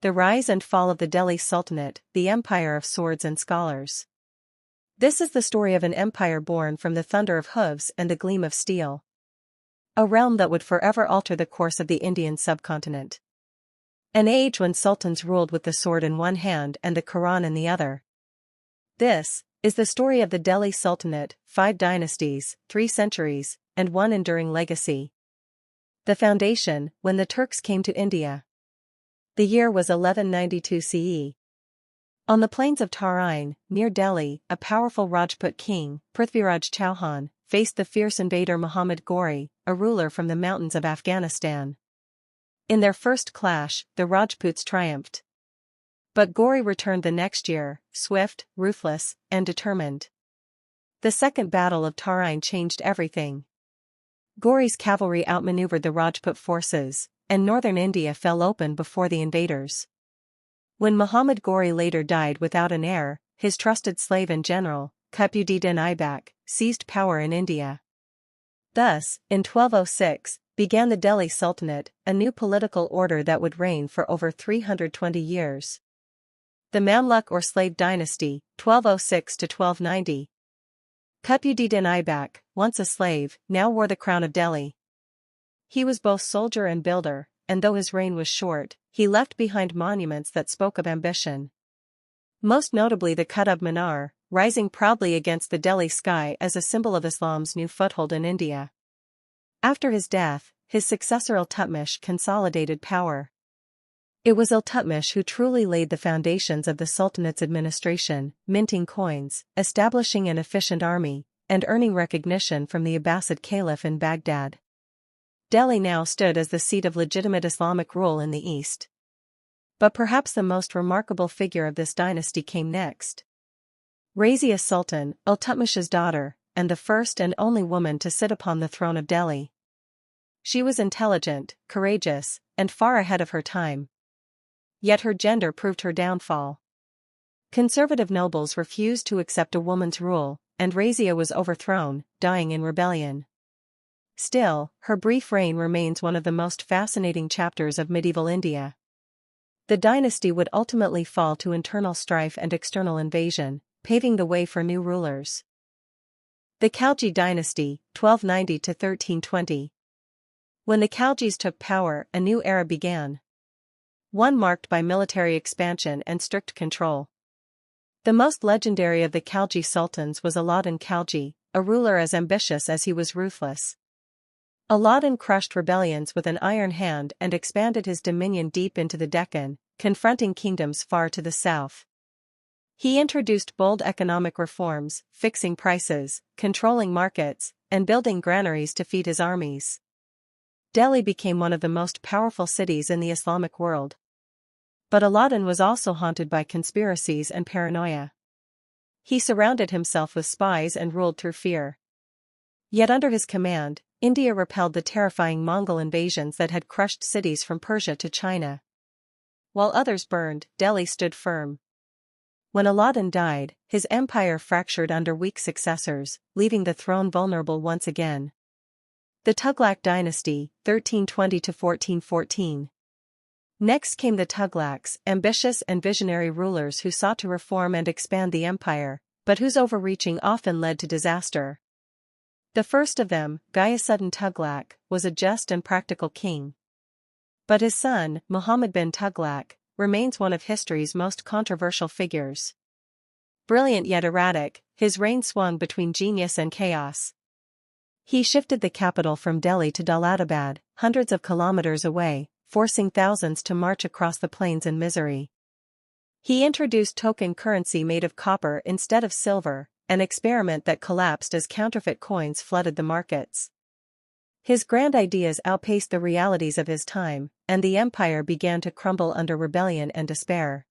The Rise and Fall of the Delhi Sultanate, the Empire of Swords and Scholars. This is the story of an empire born from the thunder of hooves and the gleam of steel. A realm that would forever alter the course of the Indian subcontinent. An age when sultans ruled with the sword in one hand and the Quran in the other. This is the story of the Delhi Sultanate, 5 dynasties, 3 centuries, and 1 enduring legacy. The foundation, when the Turks came to India. The year was 1192 CE. On the plains of Tarin, near Delhi, a powerful Rajput king, Prithviraj Chauhan, faced the fierce invader Muhammad Ghori, a ruler from the mountains of Afghanistan. In their first clash, the Rajputs triumphed. But Ghori returned the next year, swift, ruthless, and determined. The Second Battle of Tarin changed everything. Ghori's cavalry outmaneuvered the Rajput forces, and northern India fell open before the invaders. When Muhammad Ghori later died without an heir, his trusted slave and general, Qutbuddin Aibak, seized power in India. Thus, in 1206, began the Delhi Sultanate, a new political order that would reign for over 320 years. The Mamluk or Slave Dynasty, 1206 to 1290. Qutbuddin Aibak, once a slave, now wore the crown of Delhi. He was both soldier and builder, and though his reign was short, he left behind monuments that spoke of ambition. Most notably the Qutb Minar, rising proudly against the Delhi sky as a symbol of Islam's new foothold in India. After his death, his successor Iltutmish consolidated power. It was Iltutmish who truly laid the foundations of the Sultanate's administration, minting coins, establishing an efficient army, and earning recognition from the Abbasid Caliph in Baghdad. Delhi now stood as the seat of legitimate Islamic rule in the East. But perhaps the most remarkable figure of this dynasty came next. Razia Sultan, Iltutmish's daughter, and the first and only woman to sit upon the throne of Delhi. She was intelligent, courageous, and far ahead of her time. Yet her gender proved her downfall. Conservative nobles refused to accept a woman's rule, and Razia was overthrown, dying in rebellion. Still, her brief reign remains one of the most fascinating chapters of medieval India. The dynasty would ultimately fall to internal strife and external invasion, paving the way for new rulers. The Khalji dynasty, 1290 to 1320. When the Khaljis took power, a new era began. One marked by military expansion and strict control. The most legendary of the Khalji sultans was Alauddin Khalji, a ruler as ambitious as he was ruthless. Alauddin crushed rebellions with an iron hand and expanded his dominion deep into the Deccan, confronting kingdoms far to the south. He introduced bold economic reforms, fixing prices, controlling markets, and building granaries to feed his armies. Delhi became one of the most powerful cities in the Islamic world. But Alauddin was also haunted by conspiracies and paranoia. He surrounded himself with spies and ruled through fear. Yet under his command, India repelled the terrifying Mongol invasions that had crushed cities from Persia to China. While others burned, Delhi stood firm. When Alauddin died, his empire fractured under weak successors, leaving the throne vulnerable once again. The Tughlaq dynasty, 1320 to 1414. Next came the Tughlaqs, ambitious and visionary rulers who sought to reform and expand the empire, but whose overreaching often led to disaster. The first of them, Ghiyasuddin Tughlaq, was a just and practical king. But his son, Muhammad bin Tughlaq, remains one of history's most controversial figures. Brilliant yet erratic, his reign swung between genius and chaos. He shifted the capital from Delhi to Daulatabad, hundreds of kilometers away, forcing thousands to march across the plains in misery. He introduced token currency made of copper instead of silver, an experiment that collapsed as counterfeit coins flooded the markets. His grand ideas outpaced the realities of his time, and the empire began to crumble under rebellion and despair.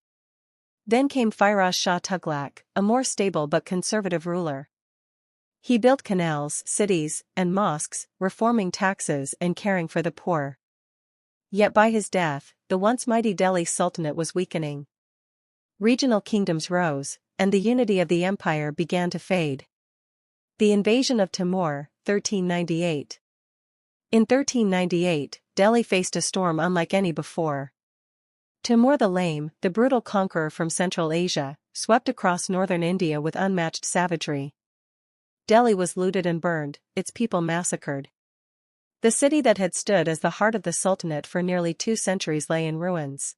Then came Firoz Shah Tughlaq, a more stable but conservative ruler. He built canals, cities, and mosques, reforming taxes and caring for the poor. Yet by his death, the once mighty Delhi Sultanate was weakening. Regional kingdoms rose, and the unity of the empire began to fade. The invasion of Timur, 1398. In 1398, Delhi faced a storm unlike any before. Timur the Lame, the brutal conqueror from Central Asia, swept across northern India with unmatched savagery. Delhi was looted and burned, its people massacred. The city that had stood as the heart of the Sultanate for nearly 2 centuries lay in ruins.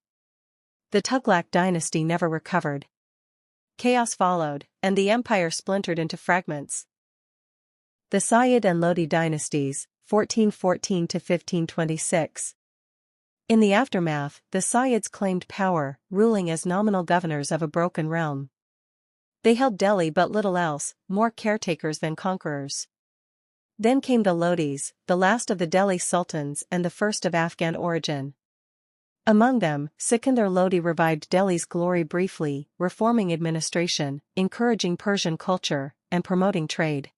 The Tughlaq dynasty never recovered. Chaos followed, and the empire splintered into fragments. The Sayyid and Lodi dynasties, 1414 to 1526. In the aftermath, the Sayyids claimed power, ruling as nominal governors of a broken realm. They held Delhi but little else, more caretakers than conquerors. Then came the Lodis, the last of the Delhi sultans and the first of Afghan origin. Among them, Sikandar Lodi revived Delhi's glory briefly, reforming administration, encouraging Persian culture, and promoting trade.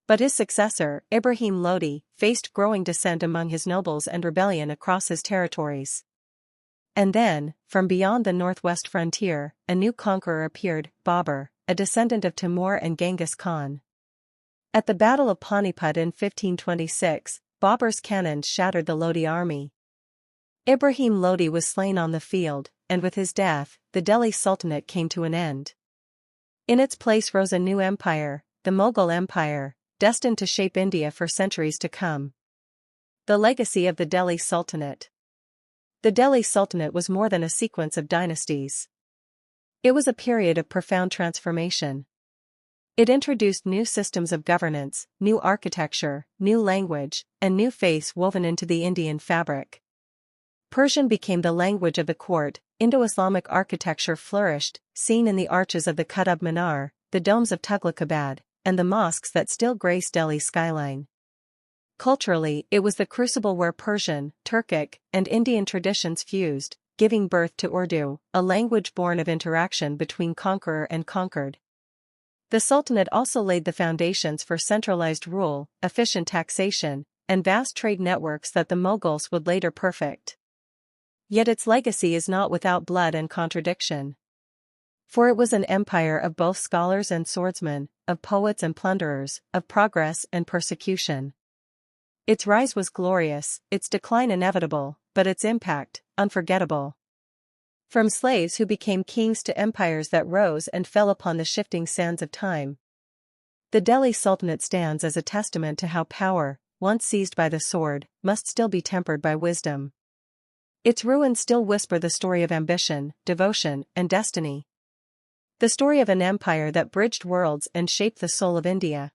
But his successor, Ibrahim Lodi, faced growing dissent among his nobles and rebellion across his territories. And then, from beyond the northwest frontier, a new conqueror appeared, Babur, a descendant of Timur and Genghis Khan. At the Battle of Panipat in 1526, Babur's cannons shattered the Lodi army. Ibrahim Lodi was slain on the field, and with his death, the Delhi Sultanate came to an end. In its place rose a new empire, the Mughal Empire, destined to shape India for centuries to come. The legacy of the Delhi Sultanate. The Delhi Sultanate was more than a sequence of dynasties. It was a period of profound transformation. It introduced new systems of governance, new architecture, new language, and new faiths woven into the Indian fabric. Persian became the language of the court, Indo-Islamic architecture flourished, seen in the arches of the Qutb Minar, the domes of Tughlaqabad, and the mosques that still grace Delhi's skyline. Culturally, it was the crucible where Persian, Turkic, and Indian traditions fused, giving birth to Urdu, a language born of interaction between conqueror and conquered. The Sultanate also laid the foundations for centralized rule, efficient taxation, and vast trade networks that the Mughals would later perfect. Yet its legacy is not without blood and contradiction. For it was an empire of both scholars and swordsmen, of poets and plunderers, of progress and persecution. Its rise was glorious, its decline inevitable, but its impact, unforgettable. From slaves who became kings to empires that rose and fell upon the shifting sands of time. The Delhi Sultanate stands as a testament to how power, once seized by the sword, must still be tempered by wisdom. Its ruins still whisper the story of ambition, devotion, and destiny. The story of an empire that bridged worlds and shaped the soul of India.